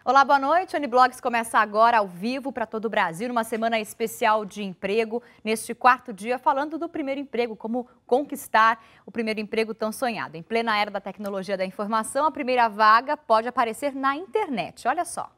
Olá, boa noite. A Uniblogs começa agora ao vivo para todo o Brasil, numa semana especial de emprego. Neste quarto dia, falando do primeiro emprego, como conquistar o primeiro emprego tão sonhado. Em plena era da tecnologia da informação, a primeira vaga pode aparecer na internet. Olha só.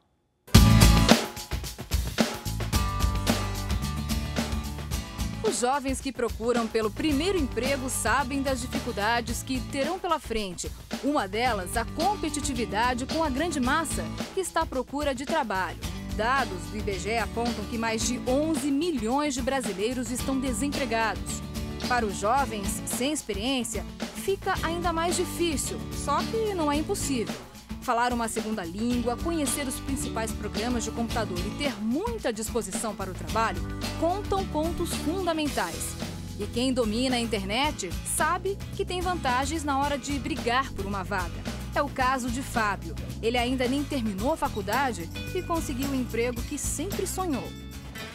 Os jovens que procuram pelo primeiro emprego sabem das dificuldades que terão pela frente. Uma delas, a competitividade com a grande massa que está à procura de trabalho. Dados do IBGE apontam que mais de 11 milhões de brasileiros estão desempregados. Para os jovens sem experiência, fica ainda mais difícil, só que não é impossível. Falar uma segunda língua, conhecer os principais programas de computador e ter muita disposição para o trabalho contam pontos fundamentais. E quem domina a internet sabe que tem vantagens na hora de brigar por uma vaga. É o caso de Fábio. Ele ainda nem terminou a faculdade e conseguiu o emprego que sempre sonhou.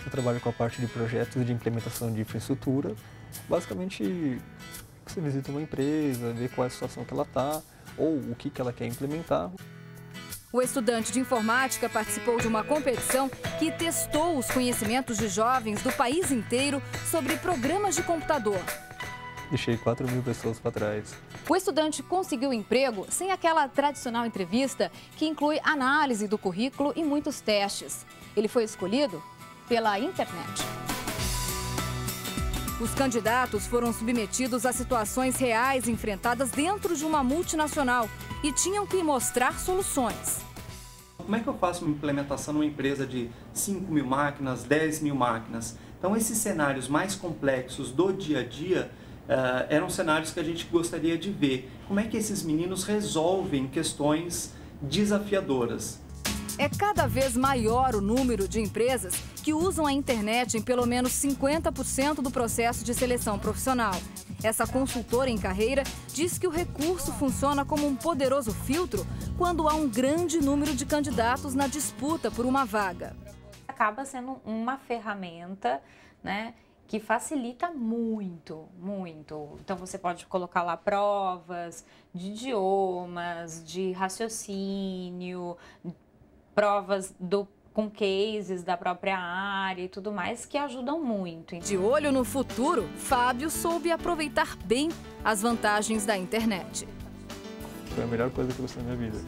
Eu trabalho com a parte de projetos de implementação de infraestrutura. Basicamente, você visita uma empresa, vê qual é a situação que ela está, ou o que ela quer implementar. O estudante de informática participou de uma competição que testou os conhecimentos de jovens do país inteiro sobre programas de computador. Deixei 4.000 pessoas para trás. O estudante conseguiu emprego sem aquela tradicional entrevista que inclui análise do currículo e muitos testes. Ele foi escolhido pela internet. Os candidatos foram submetidos a situações reais enfrentadas dentro de uma multinacional e tinham que mostrar soluções. Como é que eu faço uma implementação numa empresa de 5.000 máquinas, 10.000 máquinas? Então, esses cenários mais complexos do dia a dia eram cenários que a gente gostaria de ver. Como é que esses meninos resolvem questões desafiadoras? É cada vez maior o número de empresas que usam a internet em pelo menos 50% do processo de seleção profissional. Essa consultora em carreira diz que o recurso funciona como um poderoso filtro quando há um grande número de candidatos na disputa por uma vaga. Acaba sendo uma ferramenta, né, que facilita muito, muito. Então você pode colocar lá provas de idiomas, de raciocínio, provas com cases da própria área e tudo mais, que ajudam muito. De olho no futuro, Fábio soube aproveitar bem as vantagens da internet. Foi a melhor coisa que eu fiz na minha vida.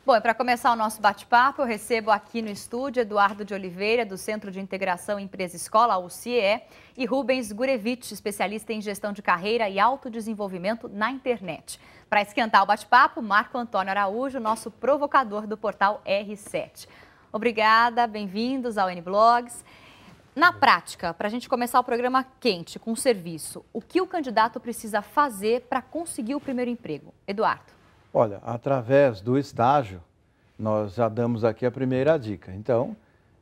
Bom, e para começar o nosso bate-papo, eu recebo aqui no estúdio Eduardo de Oliveira, do Centro de Integração Empresa-Escola, o CIE, e Rubens Gurevich, especialista em gestão de carreira e autodesenvolvimento na internet. Para esquentar o bate-papo, Marco Antônio Araújo, nosso provocador do portal R7. Obrigada, bem-vindos ao Uniblogs. Na prática, para a gente começar o programa quente, com serviço, o que o candidato precisa fazer para conseguir o primeiro emprego? Eduardo. Olha, através do estágio, nós já damos aqui a primeira dica. Então,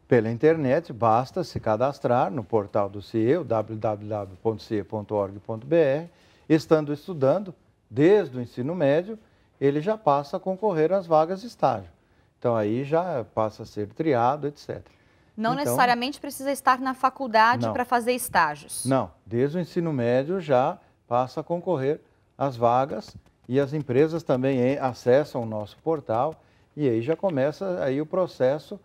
pela internet, basta se cadastrar no portal do CIE, www.cie.org.br. Estando estudando, desde o ensino médio, ele já passa a concorrer às vagas de estágio. Então, aí já passa a ser triado, etc. Não necessariamente precisa estar na faculdade para fazer estágios. Não, desde o ensino médio já passa a concorrer às vagas. E as empresas também acessam o nosso portal e aí já começa aí o processo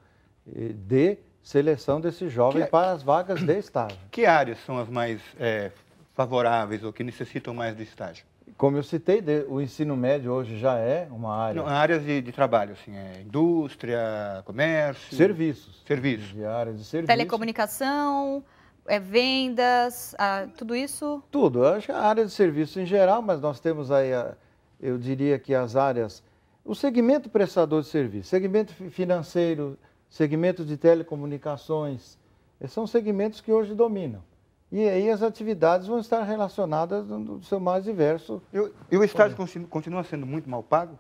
de seleção desse jovem para as vagas de estágio. Que áreas são as mais favoráveis ou que necessitam mais de estágio? Como eu citei, o ensino médio hoje já é uma área... Não, áreas de trabalho, assim, indústria, comércio... Serviços. Serviços. De áreas de serviço. Telecomunicação... vendas, tudo isso? Tudo. Eu acho que a área de serviço em geral, mas nós temos aí, eu diria que as áreas, o segmento prestador de serviço, segmento financeiro, segmento de telecomunicações, são segmentos que hoje dominam. E aí as atividades vão estar relacionadas no seu mais diverso... E o estágio continua sendo muito mal pago?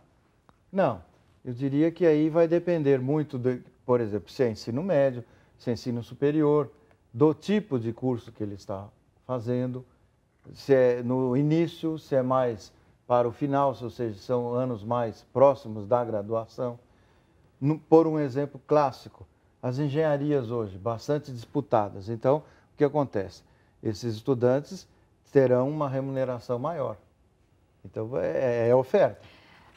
Não. Eu diria que aí vai depender muito, por exemplo, se é ensino médio, se é ensino superior, do tipo de curso que ele está fazendo, se é no início, se é mais para o final, ou seja, são anos mais próximos da graduação. Por um exemplo clássico, as engenharias hoje, bastante disputadas. Então, o que acontece? Esses estudantes terão uma remuneração maior. Então, é oferta.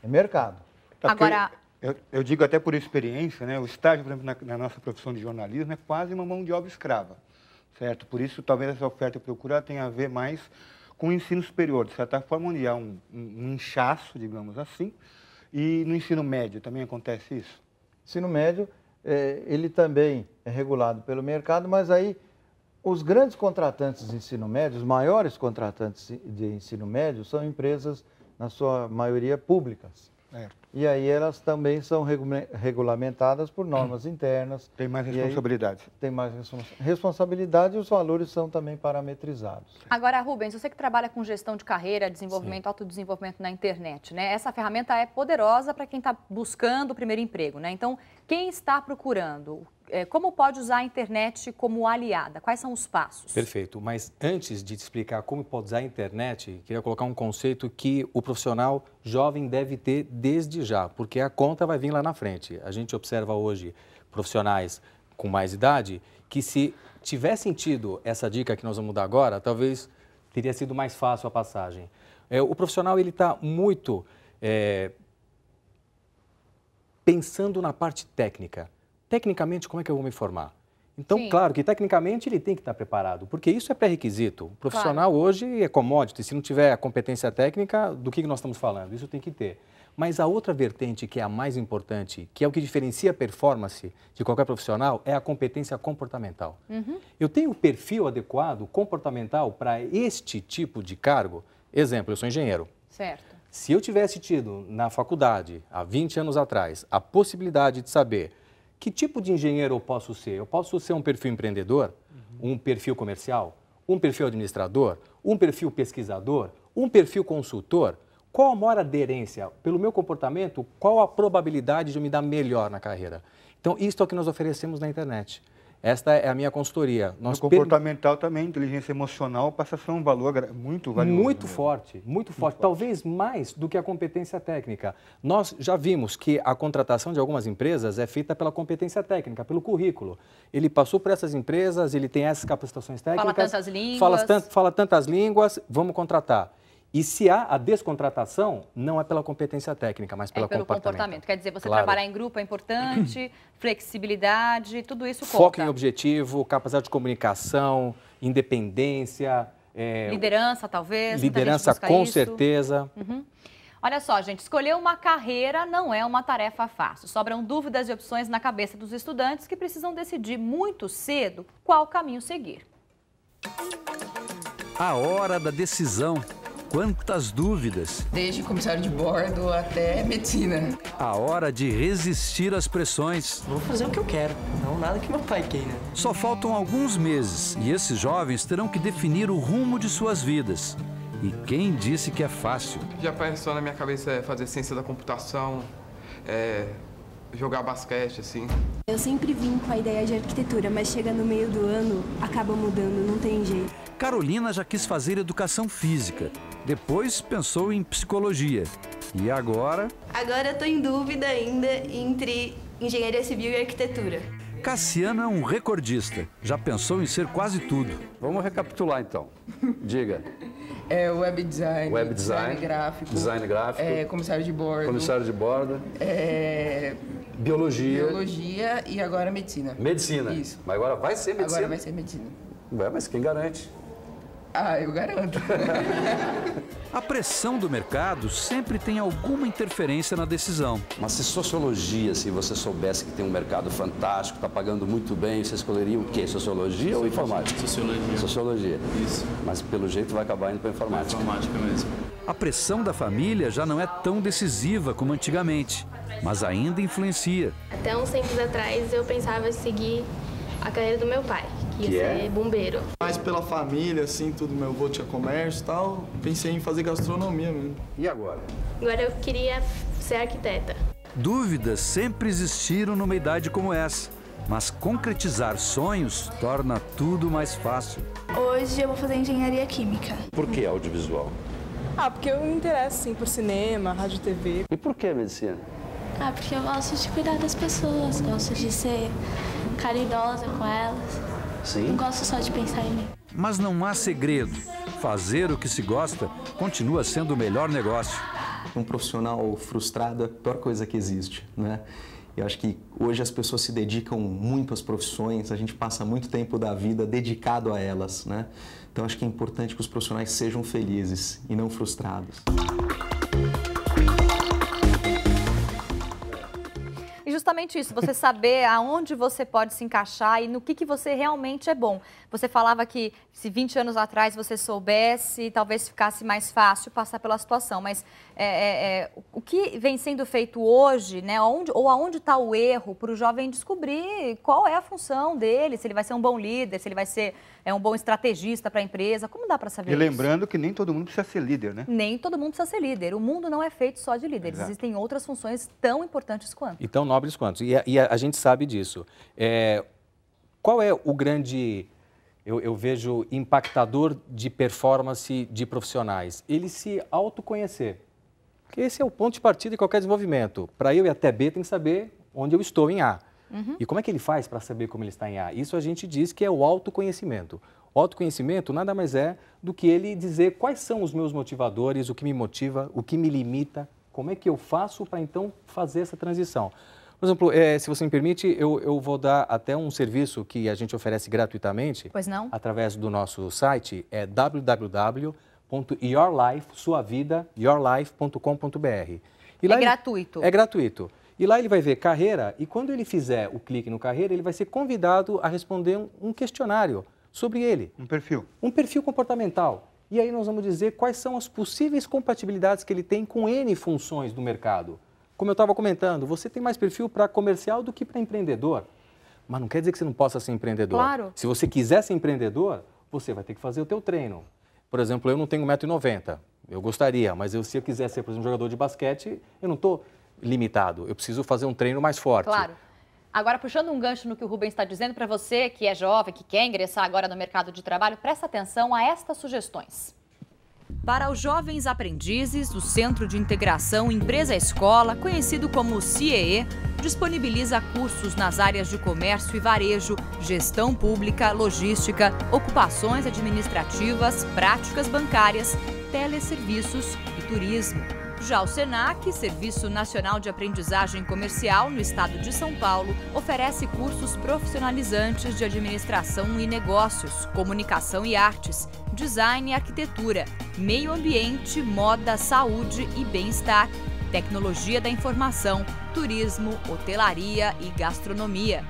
É mercado. Agora... Eu digo até por experiência, né? O estágio, por exemplo, na nossa profissão de jornalismo é quase uma mão de obra escrava, certo? Por isso, talvez essa oferta e procura tenha a ver mais com o ensino superior, de certa forma, onde há um inchaço, digamos assim, e no ensino médio também acontece isso? Ensino médio, ele também é regulado pelo mercado, mas aí os grandes contratantes de ensino médio, os maiores contratantes de ensino médio, são empresas, na sua maioria, públicas. E aí elas também são regulamentadas por normas internas. Tem mais responsabilidade. Tem mais responsabilidade e os valores são também parametrizados. Agora, Rubens, você que trabalha com gestão de carreira, desenvolvimento, autodesenvolvimento na internet, né? Essa ferramenta é poderosa para quem está buscando o primeiro emprego, né? Então, quem está procurando, como pode usar a internet como aliada? Quais são os passos? Perfeito, mas antes de te explicar como pode usar a internet, queria colocar um conceito que o profissional jovem deve ter desde já, porque a conta vai vir lá na frente. A gente observa hoje profissionais com mais idade que, se tivessem tido essa dica que nós vamos dar agora, talvez teria sido mais fácil a passagem. O profissional ele está muito pensando na parte técnica. Tecnicamente, como é que eu vou me formar? Então, Sim. Claro que tecnicamente ele tem que estar preparado, porque isso é pré-requisito. O profissional hoje é commodity, se não tiver a competência técnica, do que nós estamos falando? Isso tem que ter. Mas a outra vertente, que é a mais importante, que é o que diferencia a performance de qualquer profissional, é a competência comportamental. Eu tenho o perfil adequado, comportamental, para este tipo de cargo? Exemplo, eu sou engenheiro. Certo. Se eu tivesse tido na faculdade, há 20 anos atrás, a possibilidade de saber que tipo de engenheiro eu posso ser? Eu posso ser um perfil empreendedor, um perfil comercial, um perfil administrador, um perfil pesquisador, um perfil consultor? Qual a maior aderência? Pelo meu comportamento, qual a probabilidade de eu me dar melhor na carreira? Então, isso é o que nós oferecemos na internet. Esta é a minha consultoria. No comportamental também, inteligência emocional passa a ser um valor muito valioso. Muito forte, muito forte. Talvez mais do que a competência técnica. Nós já vimos que a contratação de algumas empresas é feita pela competência técnica, pelo currículo. Ele passou por essas empresas, ele tem essas capacitações técnicas. Fala tantas línguas. Fala tantas línguas, vamos contratar. E se há a descontratação, não é pela competência técnica, mas pelo comportamento. Quer dizer, você Claro. trabalhar em grupo é importante, flexibilidade, tudo isso conta. Foco em objetivo, capacidade de comunicação, independência. Liderança, talvez. Liderança, com certeza. Olha só, gente, escolher uma carreira não é uma tarefa fácil. Sobram dúvidas e opções na cabeça dos estudantes que precisam decidir muito cedo qual caminho seguir. A hora da decisão. Quantas dúvidas! Desde comissário de bordo até medicina. A hora de resistir às pressões. Vou fazer o que eu quero, não nada que meu pai queira. Só faltam alguns meses e esses jovens terão que definir o rumo de suas vidas. E quem disse que é fácil? Já pensou na minha cabeça fazer ciência da computação, jogar basquete, assim. Eu sempre vim com a ideia de arquitetura, mas chega no meio do ano, acaba mudando, não tem jeito. Carolina já quis fazer educação física, depois pensou em psicologia. E agora? Agora eu tô em dúvida ainda entre engenharia civil e arquitetura. Cassiano é um recordista, já pensou em ser quase tudo. Vamos recapitular então. Diga. Web design, design gráfico, comissário de bordo. Comissário de bordo. Biologia. Biologia e agora medicina. Medicina. Isso. Mas agora vai ser medicina? Agora vai ser medicina. Mas quem garante? Eu garanto. A pressão do mercado sempre tem alguma interferência na decisão. Mas se sociologia, se você soubesse que tem um mercado fantástico, está pagando muito bem, você escolheria o quê? Sociologia ou informática? Sociologia. Sociologia. Isso. Mas pelo jeito vai acabar indo para informática. Informática mesmo. A pressão da família já não é tão decisiva como antigamente, mas ainda influencia. Até uns tempos atrás eu pensava em seguir a carreira do meu pai, que ia ser bombeiro. Mais pela família, assim, tudo, meu avô tinha comércio e tal, pensei em fazer gastronomia mesmo. E agora? Agora eu queria ser arquiteta. Dúvidas sempre existiram numa idade como essa, mas concretizar sonhos torna tudo mais fácil. Hoje eu vou fazer engenharia química. Por que audiovisual? Porque eu me interesso, sim, por cinema, rádio e TV. E por que medicina? Porque eu gosto de cuidar das pessoas, gosto de ser caridosa com elas. Sim. Não gosto só de pensar em mim. Mas não há segredo. Fazer o que se gosta continua sendo o melhor negócio. Um profissional frustrado é a pior coisa que existe, né? Eu acho que hoje as pessoas se dedicam muito às profissões, a gente passa muito tempo da vida dedicado a elas, né? Então acho que é importante que os profissionais sejam felizes e não frustrados. E justamente isso, você saber aonde você pode se encaixar e no que você realmente é bom. Você falava que se 20 anos atrás você soubesse, talvez ficasse mais fácil passar pela situação, mas o que vem sendo feito hoje, né, aonde está o erro para o jovem descobrir qual é a função dele, se ele vai ser um bom líder, se ele vai ser um bom estrategista para a empresa, como dá para saber isso? E lembrando que nem todo mundo precisa ser líder, né? Nem todo mundo precisa ser líder, o mundo não é feito só de líderes, existem outras funções tão importantes quanto. E tão nobres quanto, e a gente sabe disso. Qual é o grande... Eu vejo impactador de performance de profissionais, ele se autoconhecer. Porque esse é o ponto de partida de qualquer desenvolvimento. Para eu ir até B, tem que saber onde eu estou em A. E como é que ele faz para saber como ele está em A? Isso a gente diz que é o autoconhecimento. O autoconhecimento nada mais é do que ele dizer quais são os meus motivadores, o que me motiva, o que me limita, como é que eu faço para então fazer essa transição. Por exemplo, se você me permite, eu vou dar até um serviço que a gente oferece gratuitamente. Pois não? Através do nosso site, é www.yourlife.com.br. É gratuito? É gratuito. E lá ele vai ver carreira e quando ele fizer o clique no carreira, ele vai ser convidado a responder um questionário sobre ele. Um perfil. Um perfil comportamental. E aí nós vamos dizer quais são as possíveis compatibilidades que ele tem com N funções do mercado. Como eu estava comentando, você tem mais perfil para comercial do que para empreendedor. Mas não quer dizer que você não possa ser empreendedor. Claro. Se você quiser ser empreendedor, você vai ter que fazer o teu treino. Por exemplo, eu não tenho 1,90 m. Eu gostaria, mas se eu quiser ser, por exemplo, um jogador de basquete, eu não estou limitado. Eu preciso fazer um treino mais forte. Claro. Agora, puxando um gancho no que o Rubens está dizendo, para você que é jovem, que quer ingressar agora no mercado de trabalho, presta atenção a estas sugestões. Para os jovens aprendizes, o Centro de Integração Empresa-Escola, conhecido como CIEE, disponibiliza cursos nas áreas de comércio e varejo, gestão pública, logística, ocupações administrativas, práticas bancárias, teleserviços e turismo. Já o SENAC, Serviço Nacional de Aprendizagem Comercial, no estado de São Paulo, oferece cursos profissionalizantes de administração e negócios, comunicação e artes, design e arquitetura, meio ambiente, moda, saúde e bem-estar, tecnologia da informação, turismo, hotelaria e gastronomia.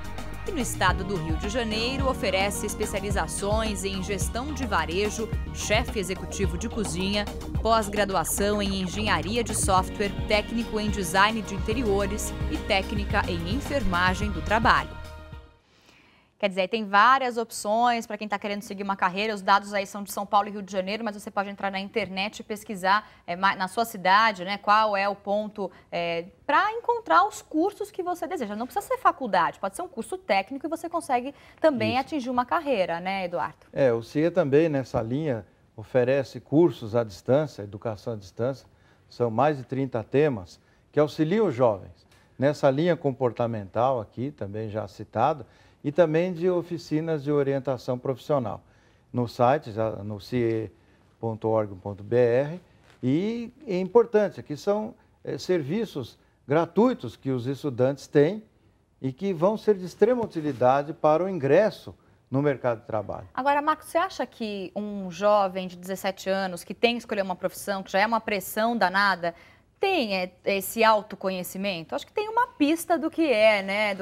E no estado do Rio de Janeiro, oferece especializações em gestão de varejo, chefe executivo de cozinha, pós-graduação em engenharia de software, técnico em design de interiores e técnica em enfermagem do trabalho. Quer dizer, tem várias opções para quem está querendo seguir uma carreira. Os dados aí são de São Paulo e Rio de Janeiro, mas você pode entrar na internet e pesquisar na sua cidade, né, qual é o ponto para encontrar os cursos que você deseja. Não precisa ser faculdade, pode ser um curso técnico e você consegue também atingir uma carreira, né, Eduardo? O CIE também, nessa linha, oferece cursos à distância, educação à distância. São mais de 30 temas que auxiliam os jovens. Nessa linha comportamental aqui, também já citado, e também de oficinas de orientação profissional. No site, no cie.org.br, e é importante, aqui são serviços gratuitos que os estudantes têm e que vão ser de extrema utilidade para o ingresso no mercado de trabalho. Agora, Marcos, você acha que um jovem de 17 anos que tem que escolher uma profissão, que já é uma pressão danada, tem esse autoconhecimento? Acho que tem uma pista do que é, né?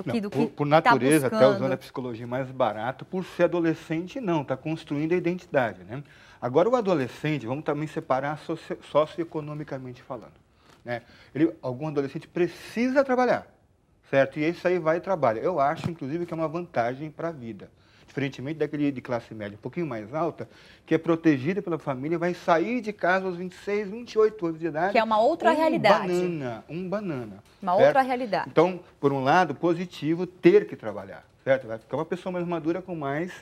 Por natureza, até usando a psicologia mais barata, por ser adolescente, não, está construindo a identidade, né? Agora, o adolescente, vamos também separar socioeconomicamente falando, né? Algum adolescente precisa trabalhar, certo? E esse aí vai e trabalha. Eu acho, inclusive, que é uma vantagem para a vida. Diferentemente daquele de classe média um pouquinho mais alta, que é protegida pela família, vai sair de casa aos 26, 28 anos de idade. Que é uma outra realidade. Um banana. Uma certo? outra realidade. Então, por um lado, positivo, ter que trabalhar, certo? Vai ficar uma pessoa mais madura com mais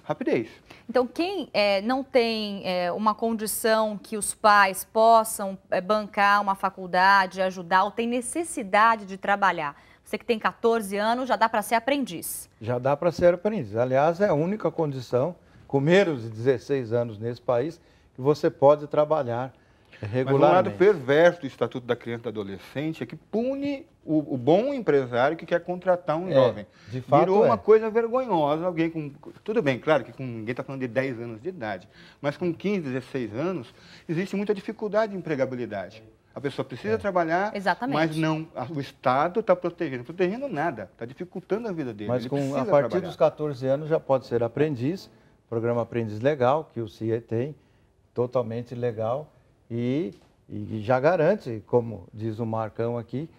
rapidez. Então, quem não tem uma condição que os pais possam bancar uma faculdade, ajudar, ou tem necessidade de trabalhar, você que tem 14 anos, já dá para ser aprendiz? Já dá para ser aprendiz. Aliás, é a única condição, com menos de 16 anos nesse país, que você pode trabalhar Mas um lado perverso do Estatuto da Criança e do Adolescente é que pune o bom empresário que quer contratar um jovem. De fato, virou uma coisa vergonhosa, alguém com... Tudo bem, claro que ninguém está falando de 10 anos de idade, mas com 15, 16 anos, existe muita dificuldade de empregabilidade. A pessoa precisa trabalhar, mas não, o Estado está protegendo nada, está dificultando a vida dele. Mas a partir dos 14 anos já pode ser aprendiz, programa Aprendiz Legal, que o CIE tem, totalmente legal, e já garante, como diz o Marcão aqui,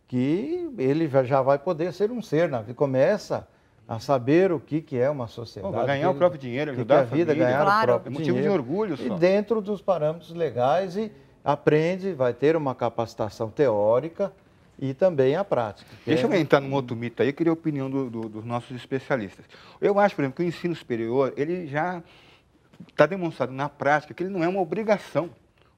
que ele já vai poder ser um ser, né? Começa a saber o que é uma sociedade. Vai ganhar o próprio dinheiro, ajudar a vida, ganhar o próprio dinheiro. É motivo de orgulho só. E dentro dos parâmetros legais e aprende, vai ter uma capacitação teórica e também a prática. Deixa eu entrar num outro mito aí, eu queria a opinião dos nossos especialistas. Eu acho, por exemplo, que o ensino superior, ele já está demonstrado na prática que ele não é uma obrigação.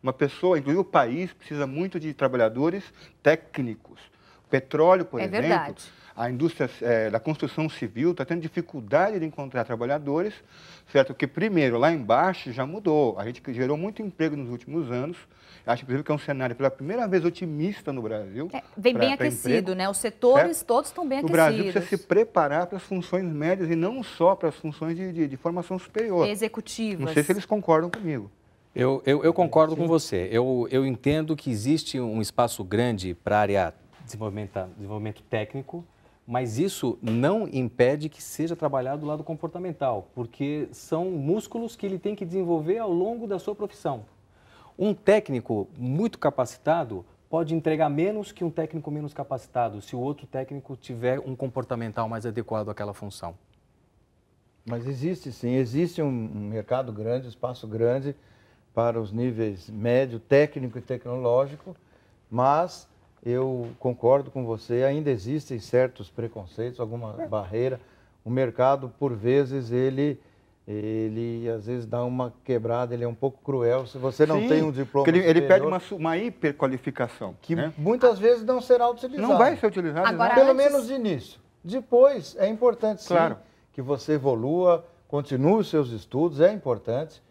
Uma pessoa, inclusive o país, precisa muito de trabalhadores técnicos. O petróleo, por exemplo, verdade. A indústria da construção civil está tendo dificuldade de encontrar trabalhadores, certo? Porque, primeiro, lá embaixo já mudou. A gente gerou muito emprego nos últimos anos. Acho, inclusive, que é um cenário, pela primeira vez, otimista no Brasil. Vem bem aquecido, né? Os setores todos estão bem aquecidos. O Brasil precisa se preparar para as funções médias e não só para as funções de formação superior. Executivas. Não sei se eles concordam comigo. Eu concordo com você. Eu entendo que existe um espaço grande para a área de desenvolvimento técnico, mas isso não impede que seja trabalhado do lado comportamental, porque são músculos que ele tem que desenvolver ao longo da sua profissão. Um técnico muito capacitado pode entregar menos que um técnico menos capacitado, se o outro técnico tiver um comportamental mais adequado àquela função. Mas existe sim, existe um mercado grande, espaço grande para os níveis médio, técnico e tecnológico, mas eu concordo com você, ainda existem certos preconceitos, alguma barreira. O mercado, por vezes, ele às vezes dá uma quebrada, ele é um pouco cruel. Se você não tem um diploma superior, ele pede uma hiperqualificação. Que muitas vezes não será utilizado. Não vai ser utilizado. Agora, pelo menos de início. Depois, é importante sim que você evolua, continue os seus estudos, é importante.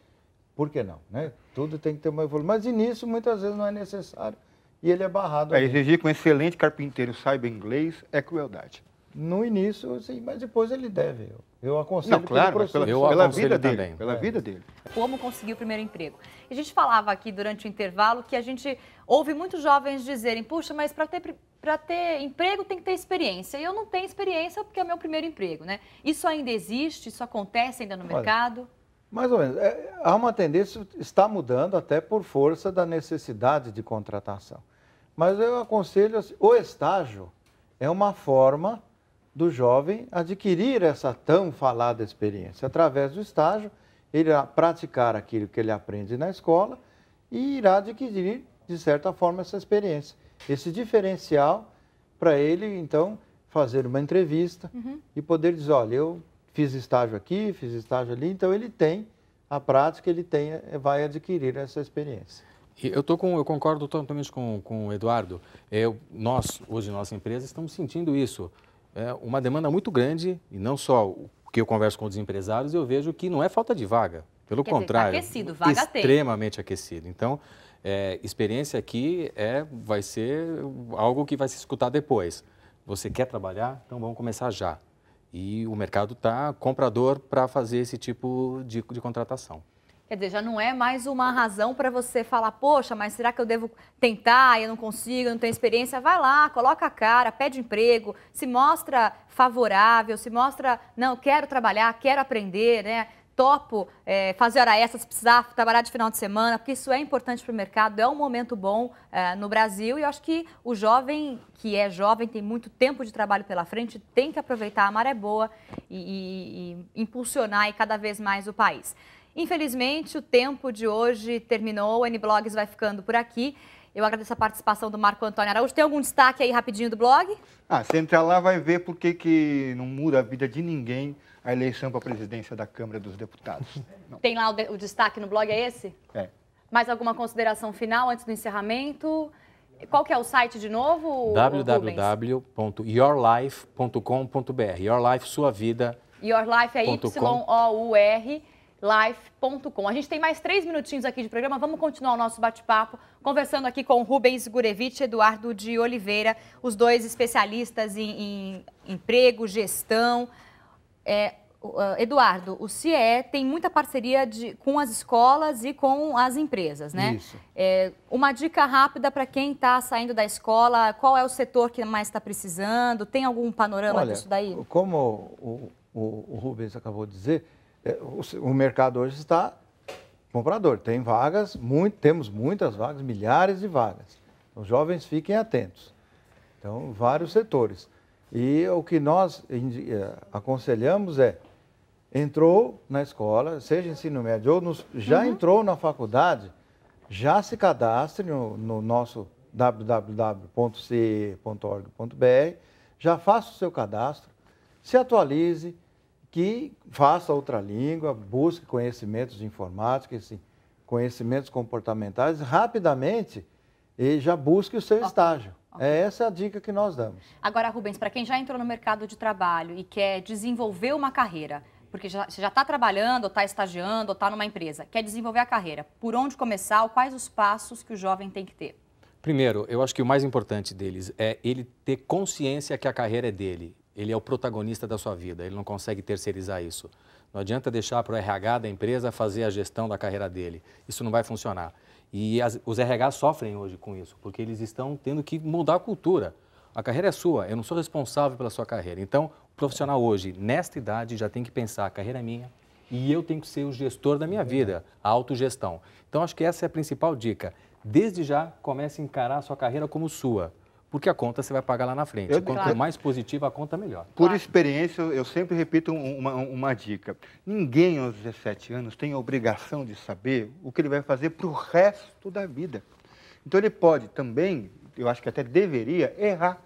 Por que não? Né? Tudo tem que ter uma evolução. Mas de início, muitas vezes, não é necessário. E ele é barrado. Exigir que um excelente carpinteiro saiba inglês é crueldade. No início, sim, mas depois ele deve. Eu aconselho pela vida dele. Pela vida dele. Como conseguir o primeiro emprego? A gente falava aqui durante o intervalo que a gente ouve muitos jovens dizerem, puxa, mas para ter emprego tem que ter experiência. E eu não tenho experiência porque é o meu primeiro emprego, né? Isso ainda existe? Isso acontece ainda no mercado? Mais ou menos. Há uma tendência, está mudando até por força da necessidade de contratação. Mas eu aconselho, assim, o estágio é uma forma do jovem adquirir essa tão falada experiência. Através do estágio, ele irá praticar aquilo que ele aprende na escola e irá adquirir, de certa forma, essa experiência. Esse diferencial para ele, então, fazer uma entrevista e poder dizer, olha, eu fiz estágio aqui, fiz estágio ali, então ele tem a prática, ele vai adquirir essa experiência. Eu concordo totalmente com o Eduardo. Nós, hoje, nossa empresa, estamos sentindo isso. É uma demanda muito grande, e não só o que eu converso com os empresários, eu vejo que não é falta de vaga. Pelo contrário, aquecido, vaga extremamente aquecido. Então, experiência aqui vai ser algo que vai se escutar depois. Você quer trabalhar? Então vamos começar já. E o mercado está comprador para fazer esse tipo de contratação. Quer dizer, já não é mais uma razão para você falar, poxa, mas será que eu devo tentar, eu não consigo, eu não tenho experiência? Vai lá, coloca a cara, pede emprego, se mostra favorável, se mostra, não, quero trabalhar, quero aprender, né? Topo fazer hora extra se precisar, trabalhar de final de semana, porque isso é importante para o mercado, é um momento bom no Brasil e eu acho que o jovem, que é jovem, tem muito tempo de trabalho pela frente, tem que aproveitar a maré boa e impulsionar aí cada vez mais o país. Infelizmente, o tempo de hoje terminou, o N-Blogs vai ficando por aqui. Eu agradeço a participação do Marco Antônio Araújo. Tem algum destaque aí rapidinho do blog? Você entrar lá vai ver por que não muda a vida de ninguém a eleição para a presidência da Câmara dos Deputados. Tem lá o destaque no blog, é esse? Mais alguma consideração final antes do encerramento? Qual que é o site de novo? www.yourlife.com.br. Your Life, sua vida. Your Life é Y-O-U-R. life.com. A gente tem mais 3 minutinhos aqui de programa, vamos continuar o nosso bate-papo, conversando aqui com Rubens Gurevitch e Eduardo de Oliveira, os dois especialistas em emprego, gestão. Eduardo, o CIE tem muita parceria com as escolas e com as empresas, né? Isso. Uma dica rápida para quem está saindo da escola, qual é o setor que mais está precisando? Tem algum panorama disso daí? Como o Rubens acabou de dizer, o mercado hoje está comprador. Tem vagas, temos muitas vagas, milhares de vagas. Os jovens fiquem atentos. Então, vários setores. E o que nós aconselhamos entrou na escola, seja ensino médio ou já entrou na faculdade, já se cadastre no nosso www.ce.org.br, já faça o seu cadastro, se atualize, que faça outra língua, busque conhecimentos de informática, conhecimentos comportamentais, rapidamente, e já busque o seu estágio. Essa é a dica que nós damos. Agora, Rubens, para quem já entrou no mercado de trabalho e quer desenvolver uma carreira, porque você já está trabalhando, ou está estagiando, ou está numa empresa, quer desenvolver a carreira, por onde começar, quais os passos que o jovem tem que ter? Primeiro, eu acho que o mais importante deles é ele ter consciência que a carreira é dele. Ele é o protagonista da sua vida, ele não consegue terceirizar isso. Não adianta deixar para o RH da empresa fazer a gestão da carreira dele. Isso não vai funcionar. E os RH sofrem hoje com isso, porque eles estão tendo que mudar a cultura. A carreira é sua, eu não sou responsável pela sua carreira. Então, o profissional hoje, nesta idade, já tem que pensar, a carreira é minha e eu tenho que ser o gestor da minha vida, a autogestão. Então, acho que essa é a principal dica. Desde já, comece a encarar a sua carreira como sua, porque a conta você vai pagar lá na frente. Quanto mais positiva a conta, melhor. Por experiência, eu sempre repito uma dica. Ninguém aos 17 anos tem a obrigação de saber o que ele vai fazer para o resto da vida. Então, ele pode também, eu acho que até deveria, errar.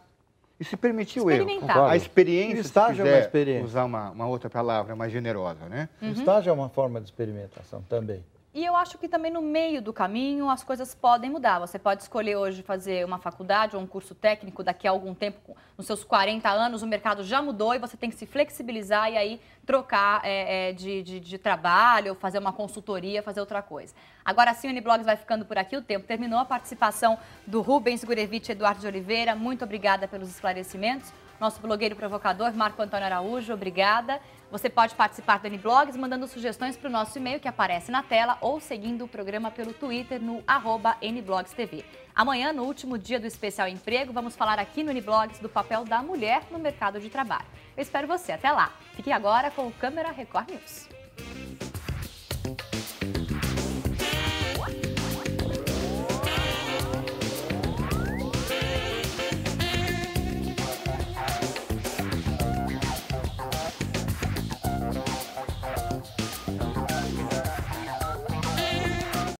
E se permitir o erro. A experiência, se quiser usar uma outra palavra mais generosa, né? O estágio é uma forma de experimentação também. E eu acho que também no meio do caminho as coisas podem mudar. Você pode escolher hoje fazer uma faculdade ou um curso técnico, daqui a algum tempo, nos seus 40 anos, o mercado já mudou e você tem que se flexibilizar e aí trocar de trabalho, fazer uma consultoria, fazer outra coisa. Agora sim, o Uniblogs vai ficando por aqui, o tempo terminou. A participação do Rubens Gurevitch e Eduardo de Oliveira, muito obrigada pelos esclarecimentos. Nosso blogueiro provocador, Marco Antônio Araújo, obrigada. Você pode participar do Uniblogs mandando sugestões para o nosso e-mail que aparece na tela ou seguindo o programa pelo Twitter no @NBlogsTV. Amanhã, no último dia do Especial Emprego, vamos falar aqui no Uniblogs do papel da mulher no mercado de trabalho. Eu espero você. Até lá. Fique agora com o Câmera Record News.